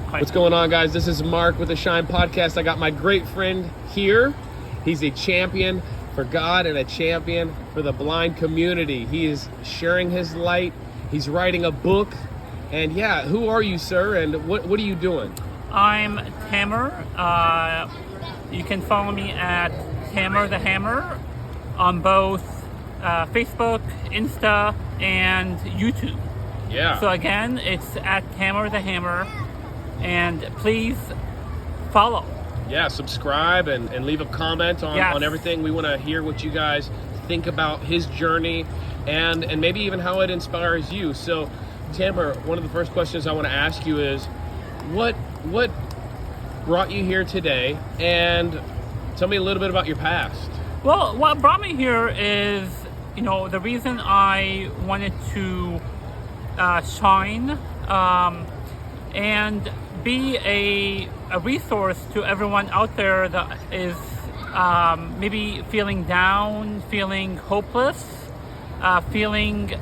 What's going on, guys? This is Mark with the Shine Podcast. I got my great friend here. He's a champion for God and a champion for the blind community. He is sharing his light. He's writing a book. And yeah, who are you, sir? And what are you doing? I'm TAMMER. You can follow me at TAMMER the Hammer on both Facebook, Insta, and YouTube. Yeah. So again, it's at TAMMER the Hammer. And please follow. Yeah, subscribe and leave a comment on everything. We want to hear what you guys think about his journey and maybe even how it inspires you. So, Tammer, one of the first questions I want to ask you is, what brought you here today? And tell me a little bit about your past. Well, what brought me here is, the reason I wanted to shine and be a resource to everyone out there that is maybe feeling down, feeling hopeless, feeling,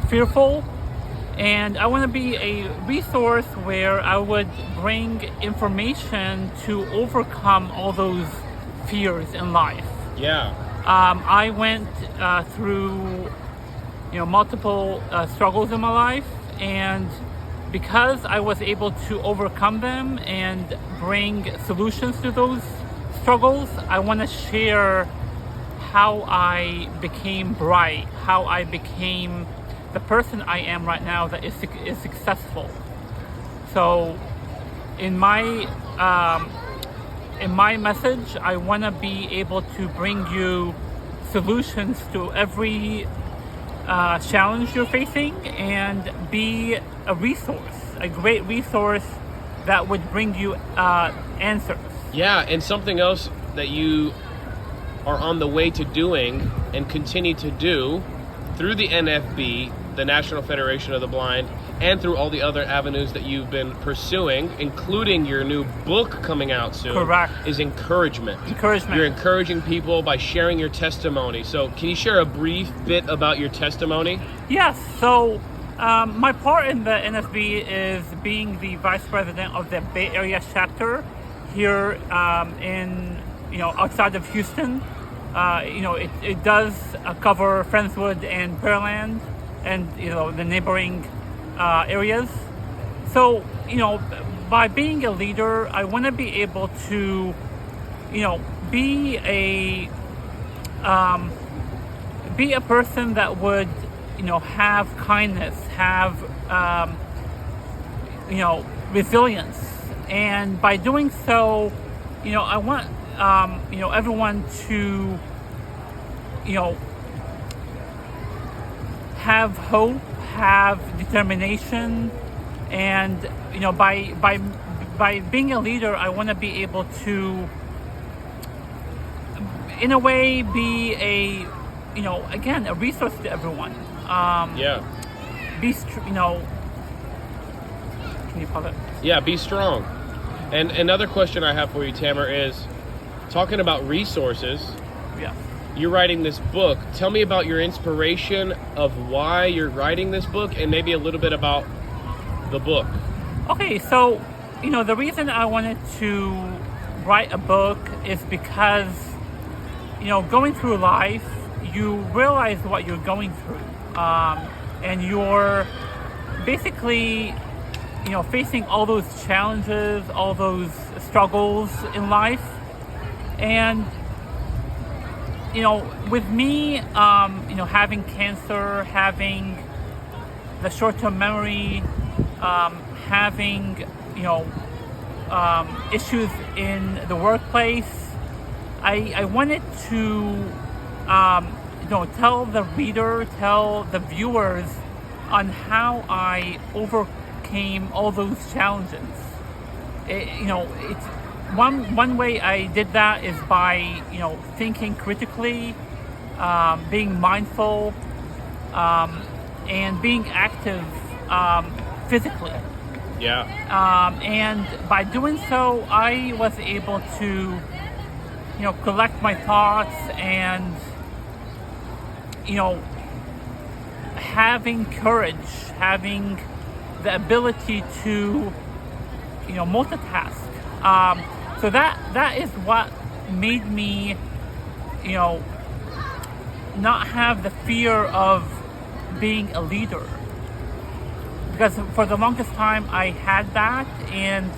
fearful. And I want to be a resource where I would bring information to overcome all those fears in life. Yeah. I went through, multiple struggles in my life, and because I was able to overcome them and bring solutions to those struggles, I want to share how I became bright, how I became the person I am right now that is successful. So in my message, I want to be able to bring you solutions to every challenge you're facing and be a resource, a great resource that would bring you answers. Yeah, and something else that you are on the way to doing and continue to do through the NFB, the National Federation of the Blind, and through all the other avenues that you've been pursuing, including your new book coming out soon. Correct. Is encouragement. You're encouraging people by sharing your testimony. So can you share a brief bit about your testimony? Yes. So my part in the NFB is being the vice president of the Bay Area chapter here in, outside of Houston. It does cover Friendswood and Pearland and, the neighboring areas. So, by being a leader, I want to be able to, be a person that would, have kindness, have, resilience. And by doing so, I want, everyone to, have hope, have determination, and by being a leader, I want to be able to, in a way, be a again, a resource to everyone. Can you call it? Yeah, be strong. And another question I have for you, Tammer, is talking about resources. Yeah. You're writing this book. Tell me about your inspiration of why you're writing this book and maybe a little bit about the book. Okay, so, the reason I wanted to write a book is because, going through life, you realize what you're going through. And you're basically, facing all those challenges, all those struggles in life. And with me, having cancer, having the short-term memory, having, issues in the workplace, I wanted to, tell the reader, tell the viewers on how I overcame all those challenges. It's one way I did that is by, thinking critically, being mindful, and being active physically. Yeah. And by doing so, I was able to, collect my thoughts and, having courage, having the ability to multitask. So that is what made me, not have the fear of being a leader. Because for the longest time I had that, and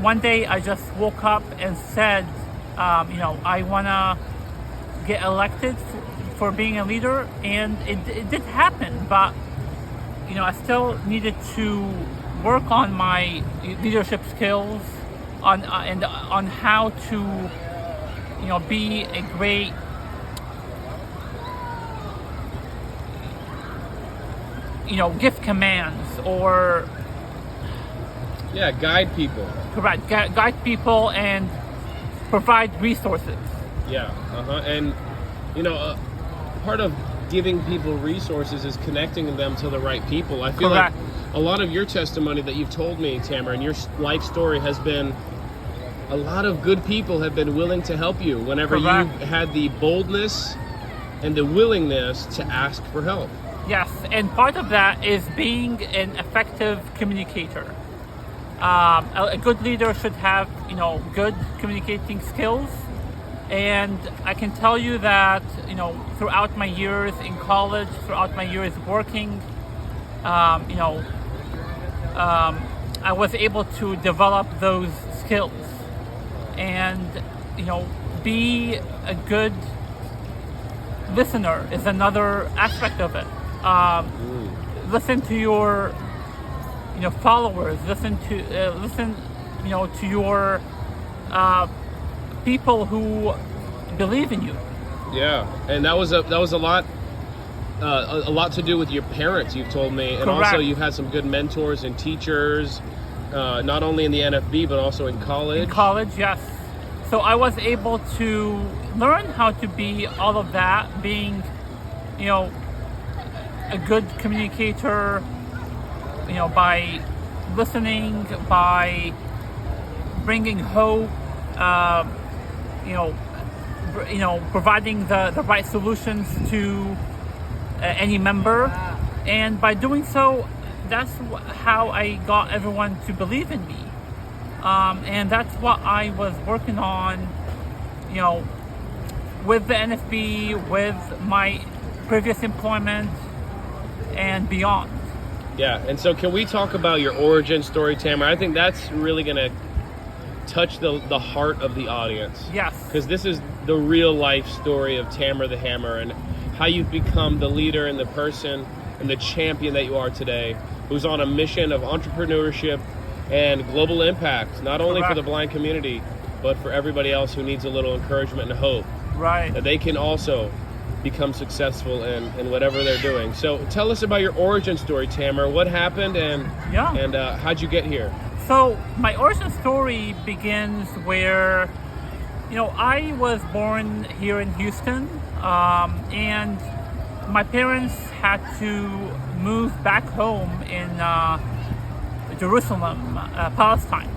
one day I just woke up and said, I want to get elected for being a leader, and it did happen. But I still needed to work on my leadership skills, on how to be a great give commands or guide people. Correct. Guide people and provide resources. Yeah. And part of giving people resources is connecting them to the right people. I feel Correct. like a lot of your testimony that you've told me, Tammer, and your life story has been a lot of good people have been willing to help you whenever Correct. you had the boldness and the willingness to ask for help. Yes, and part of that is being an effective communicator. A good leader should have, good communicating skills. And I can tell you that, throughout my years in college, throughout my years working, I was able to develop those skills and, be a good listener is another aspect of it. Listen to your, followers. Listen to your people who believe in you. Yeah, and that was a lot to do with your parents. You've told me, and Correct. also you've had some good mentors and teachers, not only in the NFB but also in college. In college, yes. So I was able to learn how to be all of that, being, a good communicator, by listening, by bringing hope, providing the right solutions to any member, and by doing so, that's how I got everyone to believe in me, and that's what I was working on, with the NFB, with my previous employment, and beyond. Yeah, and so can we talk about your origin story, Tammer? I think that's really going to touch the heart of the audience. Yes. Because this is the real life story of Tammer the Hammer and how you've become the leader and the person and the champion that you are today, who's on a mission of entrepreneurship and global impact, not only for the blind community, but for everybody else who needs a little encouragement and hope. Right. That they can also become successful in whatever they're doing. So tell us about your origin story, Tammer. What happened and how'd you get here? So my origin story begins where, I was born here in Houston, and my parents had to move back home in Jerusalem, Palestine.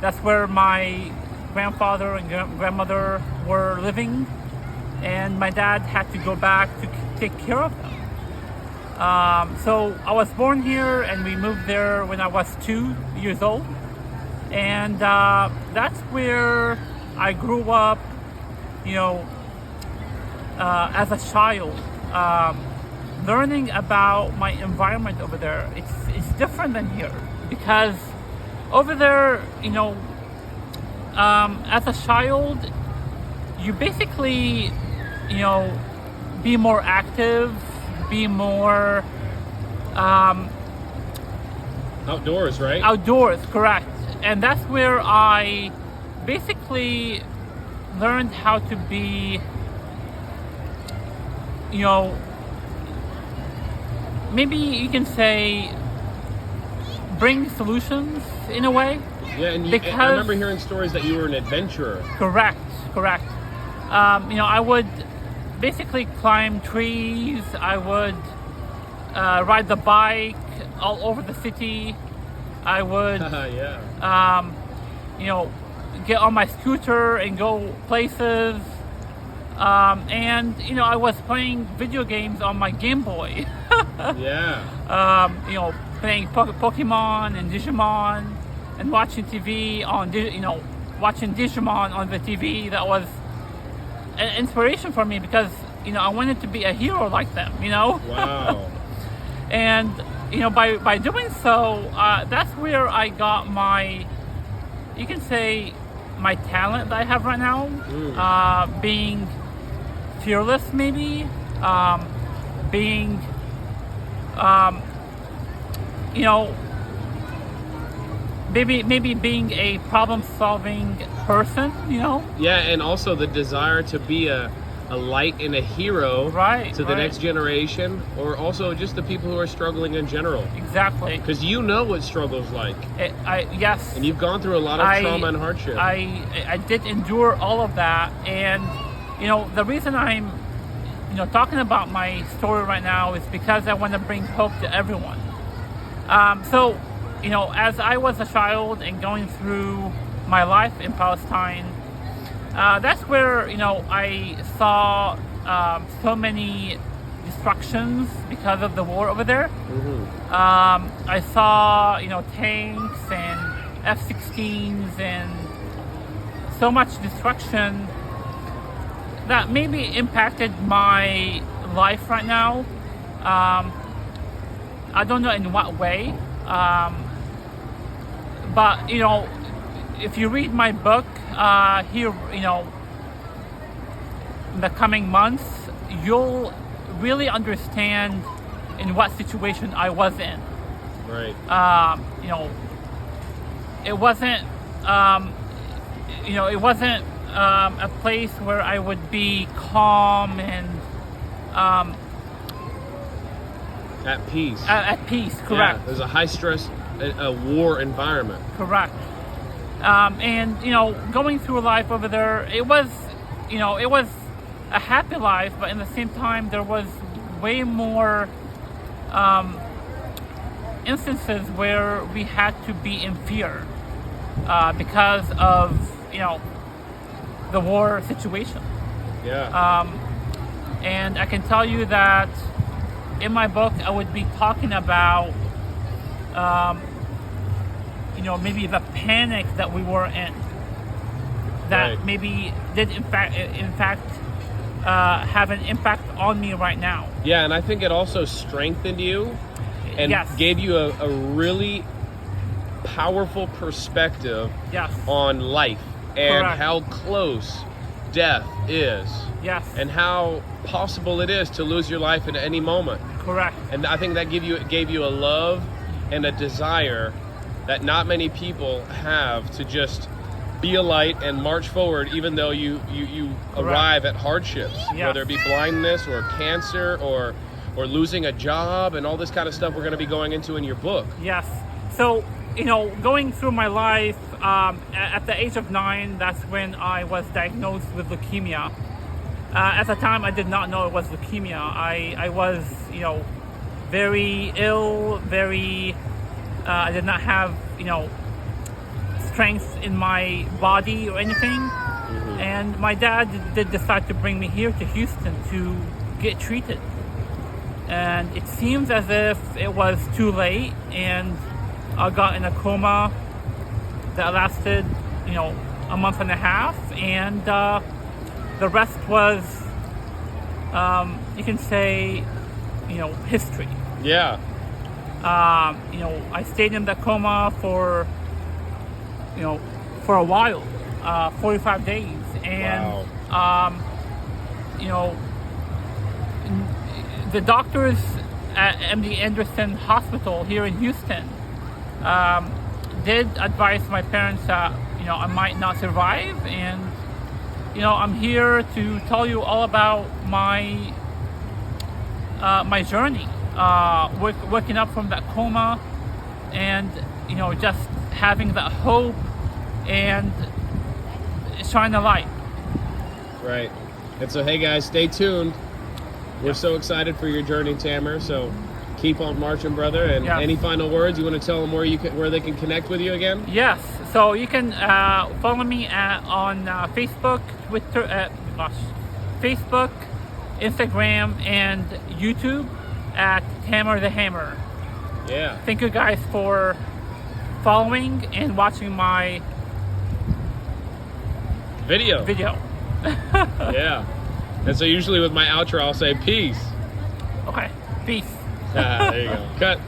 That's where my grandfather and grandmother were living, and my dad had to go back to take care of them. So I was born here, and we moved there when I was 2 years old, and that's where I grew up, as a child, learning about my environment over there. It's different than here, because over there, as a child, you basically, be more active, be more outdoors, right? Outdoors, correct. And that's where I basically learned how to be, maybe you can say, bring solutions in a way. Yeah, and I remember hearing stories that you were an adventurer. Correct. I would basically climb trees. I would ride the bike all over the city. I would, get on my scooter and go places. And I was playing video games on my Game Boy. Yeah. Playing Pokemon and Digimon. and watching TV on, watching Digimon on the TV, that was an inspiration for me because, I wanted to be a hero like them, Wow. And, by doing so, that's where I got my, you can say, my talent that I have right now, being fearless, maybe, being, maybe being a problem-solving person, Yeah, and also the desire to be a light and a hero to the next generation, or also just the people who are struggling in general. Exactly. Because you know what struggle's like. Yes. And you've gone through a lot of trauma and hardship. I did endure all of that, and the reason I'm talking about my story right now is because I want to bring hope to everyone. So as I was a child and going through my life in Palestine, that's where I saw so many destructions because of the war over there. I saw tanks and F-16s and so much destruction that maybe impacted my life right now. I don't know in what way, but if you read my book here, in the coming months, you'll really understand in what situation I was in. Right. It wasn't, it wasn't a place where I would be calm and at peace. At peace, correct. Yeah, there's a high stress, a war environment. Correct. And going through life over there, it was a happy life, but in the same time, there was way more instances where we had to be in fear because of the war situation. Yeah. And I can tell you that in my book, I would be talking about maybe the panic that we were in, that maybe did in fact have an impact on me right now. Yeah, and I think it also strengthened you and gave you a really powerful perspective on life and how close death is. Yes. And how possible it is to lose your life at any moment. Correct. And I think that gave you a love and a desire that not many people have to just be a light and march forward, even though you arrive at hardships, whether it be blindness or cancer or losing a job and all this kind of stuff we're going to be going into in your book. Yes. So, going through my life, at the age of 9, that's when I was diagnosed with leukemia. At the time, I did not know it was leukemia. I was, very ill, I did not have, strength in my body or anything. And my dad did decide to bring me here to Houston to get treated. And it seems as if it was too late, and I got in a coma that lasted, a month and a half, and the rest was, you can say, history. Yeah. I stayed in the coma for a while, 45 days, and the doctors at MD Anderson Hospital here in Houston did advise my parents that I might not survive, and I'm here to tell you all about my my journey, waking up from that coma, and just having that hope and shine a light. Right. And so, hey guys, stay tuned. We're so excited for your journey, Tammer. So keep on marching, brother. And any final words you want to tell them where they can connect with you again? Yes. So you can follow me on Facebook, Twitter, Facebook, Instagram, and YouTube at Tammer the Hammer. Yeah. Thank you guys for following and watching my video. Yeah. And so usually with my outro, I'll say peace. Okay, peace. There you go. Cut.